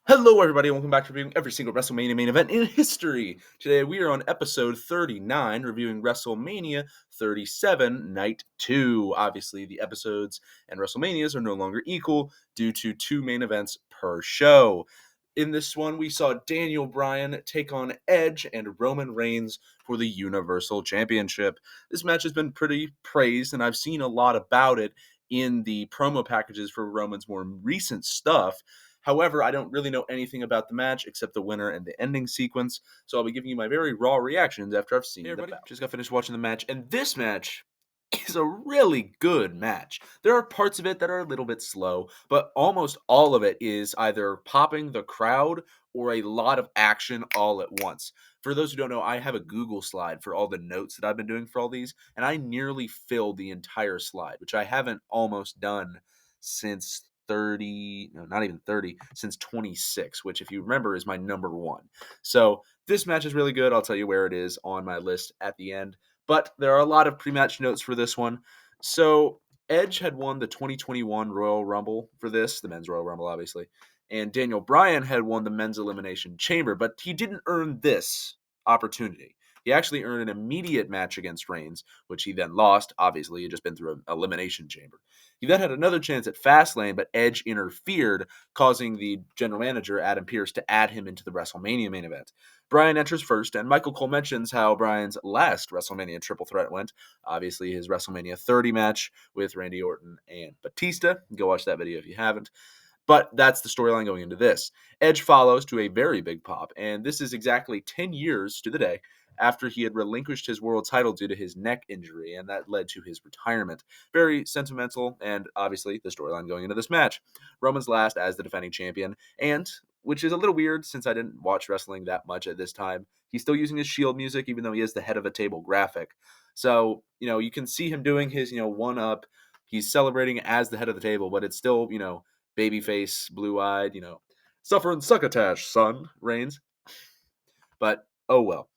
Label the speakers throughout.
Speaker 1: Hello, everybody, and welcome back to reviewing every single WrestleMania main event in history. Today, we are on episode 39, reviewing WrestleMania 37 Night 2. Obviously, the episodes and WrestleManias are no longer equal due to two main events per show. In this one, we saw Daniel Bryan take on Edge and Roman Reigns for the Universal Championship. This match has been pretty praised, and I've seen a lot about it in the promo packages for Roman's more recent stuff. However, I don't really know anything about the match except the winner and the ending sequence, so I'll be giving you my very raw reactions after I've seen the bout. Just got finished watching the match, and this match is a really good match. There are parts of it that are a little bit slow, but almost all of it is either popping the crowd or a lot of action all at once. For those who don't know, I have a Google slide for all the notes that I've been doing for all these, and I nearly filled the entire slide, which I haven't almost done since 30, no, not even 30, since 26, which, if you remember, is my number one. So this match is really good. I'll tell you where it is on my list at the end. But there are a lot of pre-match notes for this one. So Edge had won the 2021 Royal Rumble for this, the men's Royal Rumble, obviously. And Daniel Bryan had won the men's Elimination Chamber, but he didn't earn this opportunity. He actually earned an immediate match against Reigns, which he then lost. Obviously, he had just been through an Elimination Chamber. He then had another chance at Fastlane, but Edge interfered, causing the general manager, Adam Pearce, to add him into the WrestleMania main event. Bryan enters first, and Michael Cole mentions how Bryan's last WrestleMania triple threat went. Obviously, his WrestleMania 30 match with Randy Orton and Batista. Go watch that video if you haven't. But that's the storyline going into this. Edge follows to a very big pop, and this is exactly 10 years to the day after he had relinquished his world title due to his neck injury, and that led to his retirement. Very sentimental, and obviously the storyline going into this match. Roman's last as the defending champion, and which is a little weird since I didn't watch wrestling that much at this time. He's still using his Shield music, even though he is the head of a table graphic. So, you can see him doing his, one up. He's celebrating as the head of the table, but it's still, babyface, blue-eyed, suffering succotash, son, Reigns. But, oh well.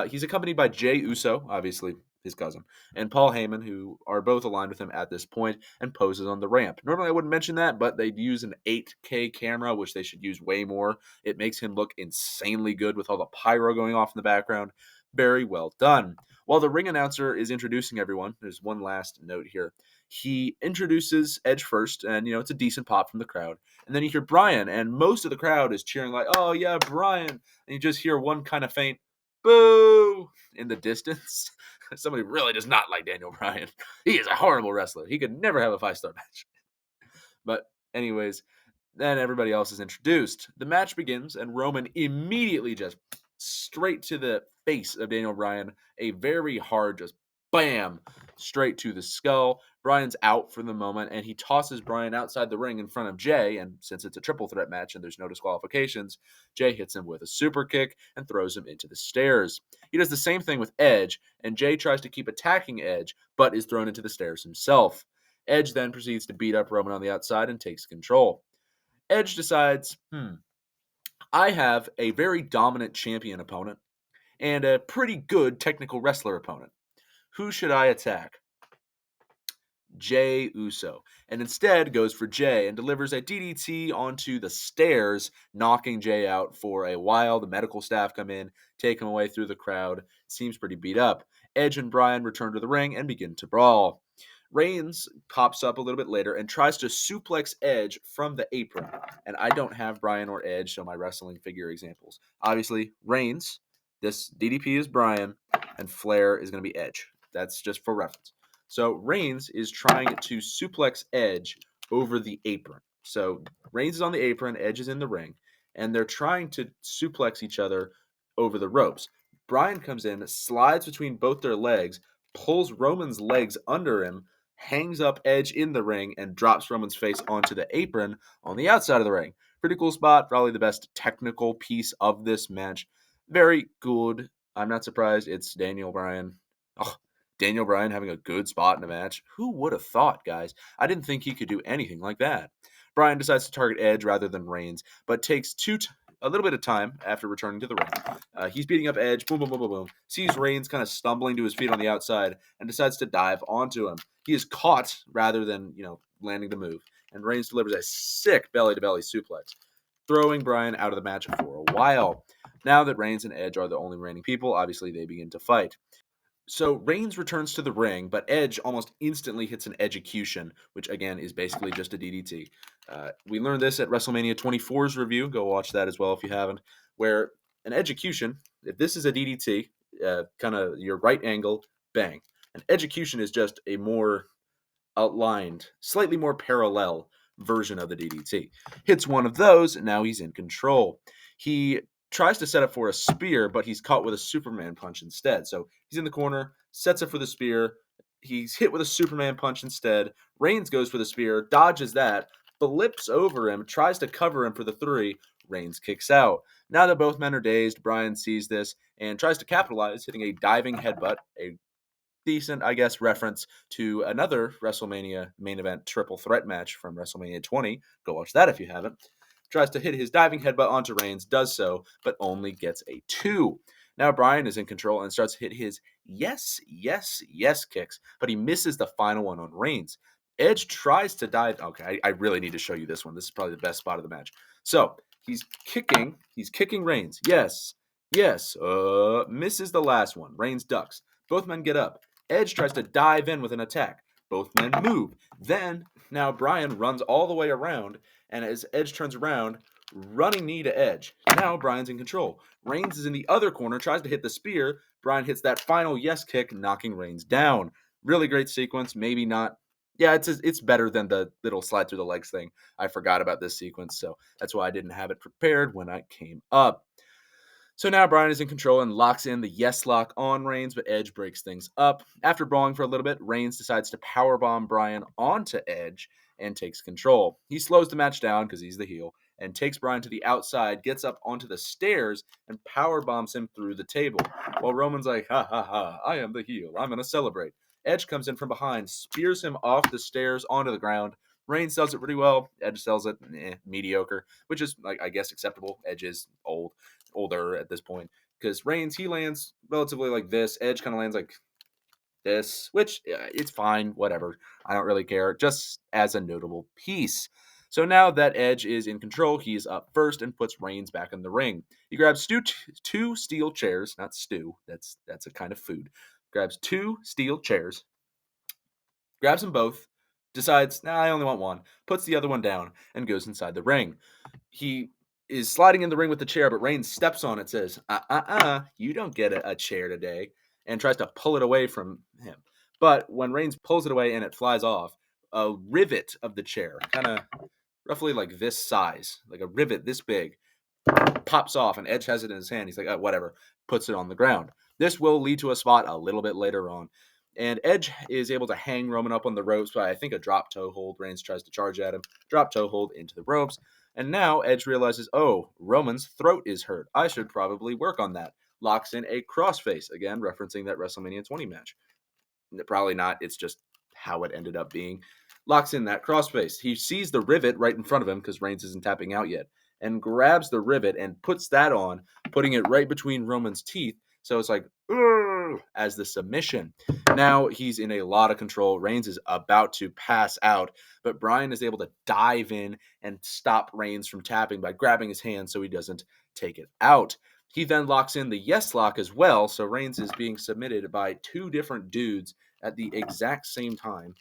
Speaker 1: He's accompanied by Jey Uso, obviously his cousin, and Paul Heyman, who are both aligned with him at this point, and poses on the ramp. Normally I wouldn't mention that, but they use an 8K camera, which they should use way more. It makes him look insanely good with all the pyro going off in the background. Very well done. While the ring announcer is introducing everyone, there's one last note here. He introduces Edge first, and, it's a decent pop from the crowd. And then you hear Bryan, and most of the crowd is cheering like, oh, yeah, Bryan. And you just hear one kind of faint, boo, in the distance. Somebody really does not like Daniel Bryan. He is a horrible wrestler. He could never have a 5-star match. But anyways, then everybody else is introduced. The match begins, and Roman immediately just straight to the face of Daniel Bryan. A very hard, just bam, straight to the skull. Bryan's out for the moment, and he tosses Bryan outside the ring in front of Jey. And since it's a triple threat match and there's no disqualifications, Jey hits him with a super kick and throws him into the stairs. He does the same thing with Edge, and Jey tries to keep attacking Edge, but is thrown into the stairs himself. Edge then proceeds to beat up Roman on the outside and takes control. Edge decides, I have a very dominant champion opponent and a pretty good technical wrestler opponent. Who should I attack? Jey Uso. And instead goes for Jey and delivers a DDT onto the stairs, knocking Jey out for a while. The medical staff come in, take him away through the crowd. Seems pretty beat up. Edge and Bryan return to the ring and begin to brawl. Reigns pops up a little bit later and tries to suplex Edge from the apron. And I don't have Bryan or Edge, so my wrestling figure examples. Obviously, Reigns, this DDP is Bryan, and Flair is going to be Edge. That's just for reference. So Reigns is trying to suplex Edge over the apron. So Reigns is on the apron, Edge is in the ring, and they're trying to suplex each other over the ropes. Bryan comes in, slides between both their legs, pulls Roman's legs under him, hangs up Edge in the ring, and drops Roman's face onto the apron on the outside of the ring. Pretty cool spot, probably the best technical piece of this match. Very good. I'm not surprised it's Daniel Bryan. Oh, Daniel Bryan having a good spot in a match. Who would have thought, guys? I didn't think he could do anything like that. Bryan decides to target Edge rather than Reigns, but takes a little bit of time after returning to the ring. He's beating up Edge, boom, boom, boom, boom, boom. Sees Reigns kind of stumbling to his feet on the outside and decides to dive onto him. He is caught rather than, landing the move. And Reigns delivers a sick belly-to-belly suplex. throwing Bryan out of the match for a while. Now that Reigns and Edge are the only remaining people, obviously they begin to fight. So Reigns returns to the ring, but Edge almost instantly hits an Edgecution, which again is basically just a DDT. We learned this at WrestleMania 24's review. Go watch that as well if you haven't. Where an Edgecution, if this is a DDT, kind of your right angle, bang. An Edgecution is just a more outlined, slightly more parallel version of the DDT. Hits one of those, and now he's in control. He tries to set up for a spear, but he's caught with a Superman punch instead. So he's in the corner, sets up for the spear. He's hit with a Superman punch instead. Reigns goes for the spear, dodges that, flips over him, tries to cover him for the 3. Reigns kicks out. Now that both men are dazed, Bryan sees this and tries to capitalize, hitting a diving headbutt, a decent, I guess, reference to another WrestleMania main event triple threat match from WrestleMania 20. Go watch that if you haven't. Tries to hit his diving headbutt onto Reigns, does so, but only gets a 2. Now Bryan is in control and starts to hit his yes, yes, yes kicks, but he misses the final one on Reigns. Edge tries to dive. Okay, I really need to show you this one. This is probably the best spot of the match. So he's kicking Reigns. Yes, yes, misses the last one. Reigns ducks. Both men get up. Edge tries to dive in with an attack. Both men move. Then, now Bryan runs all the way around, and as Edge turns around, running knee to Edge. Now Bryan's in control. Reigns is in the other corner, tries to hit the spear. Bryan hits that final yes kick, knocking Reigns down. Really great sequence. Maybe not. Yeah, it's better than the little slide through the legs thing. I forgot about this sequence, so that's why I didn't have it prepared when I came up. So now Bryan is in control and locks in the yes lock on Reigns, but Edge breaks things up. After brawling for a little bit, Reigns decides to powerbomb Bryan onto Edge and takes control. He slows the match down because he's the heel and takes Bryan to the outside, gets up onto the stairs, and powerbombs him through the table. While Roman's like, ha ha ha, I am the heel. I'm going to celebrate. Edge comes in from behind, spears him off the stairs onto the ground. Reigns sells it pretty well. Edge sells it mediocre, which is, like, I guess, acceptable. Edge is older at this point, because Reigns, he lands relatively like this. Edge kind of lands like this, which it's fine, whatever. I don't really care, just as a notable piece. So now that Edge is in control, he's up first and puts Reigns back in the ring. He grabs two steel chairs, not stew, that's a kind of food. Grabs 2 steel chairs, grabs them both, decides, nah, I only want one, puts the other one down, and goes inside the ring. He is sliding in the ring with the chair, but Reigns steps on it, says, you don't get a chair today, and tries to pull it away from him. But when Reigns pulls it away and it flies off, a rivet of the chair, kind of roughly like this size, like a rivet this big, pops off, and Edge has it in his hand. He's like, whatever, puts it on the ground. This will lead to a spot a little bit later on. And Edge is able to hang Roman up on the ropes by, I think, a drop toe hold. Reigns tries to charge at him. Drop toe hold into the ropes. And now Edge realizes, oh, Roman's throat is hurt. I should probably work on that. Locks in a crossface. Again, referencing that WrestleMania 20 match. Probably not. It's just how it ended up being. Locks in that crossface. He sees the rivet right in front of him because Reigns isn't tapping out yet, and grabs the rivet and puts that on, putting it right between Roman's teeth. So it's like, as the submission. Now he's in a lot of control. Reigns is about to pass out, but Bryan is able to dive in and stop Reigns from tapping by grabbing his hand so he doesn't take it out. He then locks in the yes lock as well, so Reigns is being submitted by 2 different dudes at the exact same time.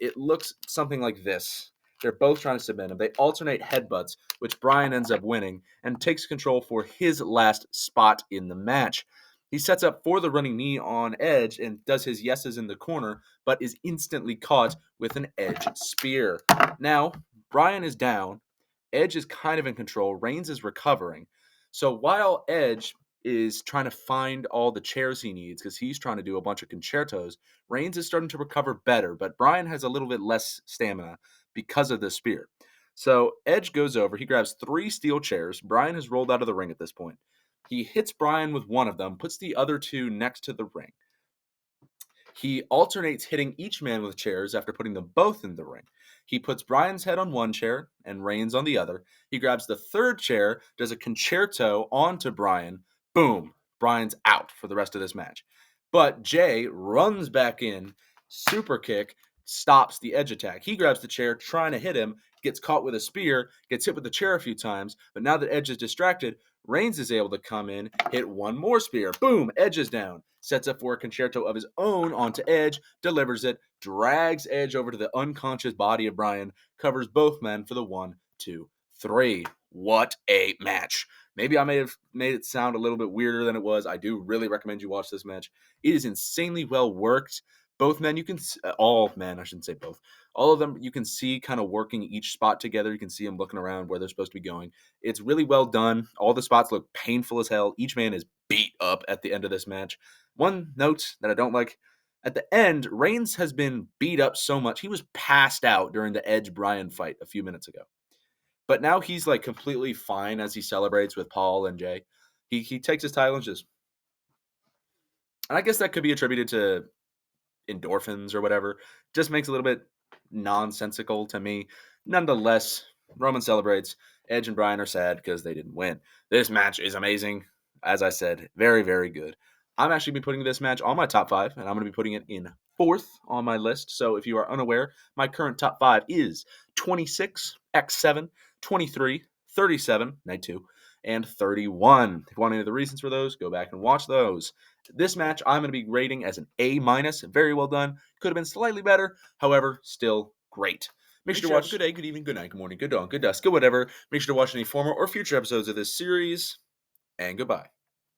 Speaker 1: It looks something like this. They're both trying to submit him. They alternate headbutts, which Bryan ends up winning and takes control for his last spot in the match. He sets up for the running knee on Edge and does his yeses in the corner, but is instantly caught with an Edge spear. Now, Bryan is down. Edge is kind of in control. Reigns is recovering. So while Edge is trying to find all the chairs he needs, because he's trying to do a bunch of concertos, Reigns is starting to recover better, but Bryan has a little bit less stamina because of the spear. So Edge goes over. He grabs 3 steel chairs. Bryan has rolled out of the ring at this point. He hits Bryan with one of them, puts the other 2 next to the ring. He alternates hitting each man with chairs after putting them both in the ring. He puts Bryan's head on one chair and Reigns on the other. He grabs the 3rd chair, does a concerto onto Bryan. Boom. Bryan's out for the rest of this match. But Jay runs back in, super kick, stops the Edge attack. He grabs the chair, trying to hit him, gets caught with a spear, gets hit with the chair a few times, but now that Edge is distracted, Reigns is able to come in, hit one more spear. Boom, Edge is down. Sets up for a concerto of his own onto Edge, delivers it, drags Edge over to the unconscious body of Bryan, covers both men for the 1, 2, 3. What a match. Maybe I may have made it sound a little bit weirder than it was. I do really recommend you watch this match. It is insanely well worked. Both men, you can, all men, I shouldn't say both. All of them, you can see kind of working each spot together. You can see them looking around where they're supposed to be going. It's really well done. All the spots look painful as hell. Each man is beat up at the end of this match. One note that I don't like, at the end, Reigns has been beat up so much. He was passed out during the Edge Bryan fight a few minutes ago. But now he's like completely fine as he celebrates with Paul and Jay. He takes his title and just, and I guess that could be attributed to endorphins or whatever. Just makes it a little bit nonsensical to me. Nonetheless, Roman celebrates. Edge and Bryan are sad because they didn't win. This match is amazing. As I said, very, very good. I'm actually be putting this match on my top 5, and I'm going to be putting it in 4th on my list. So if you are unaware, my current top 5 is 26x7, 23, 37, night 2, and 31. If you want any of the reasons for those, go back and watch those. This match I'm going to be rating as an A-. Very well done. Could have been slightly better. However, still great. Make sure to watch. Good day, good evening, good night, good morning, good dawn, good dusk, good whatever. Make sure to watch any former or future episodes of this series. And goodbye.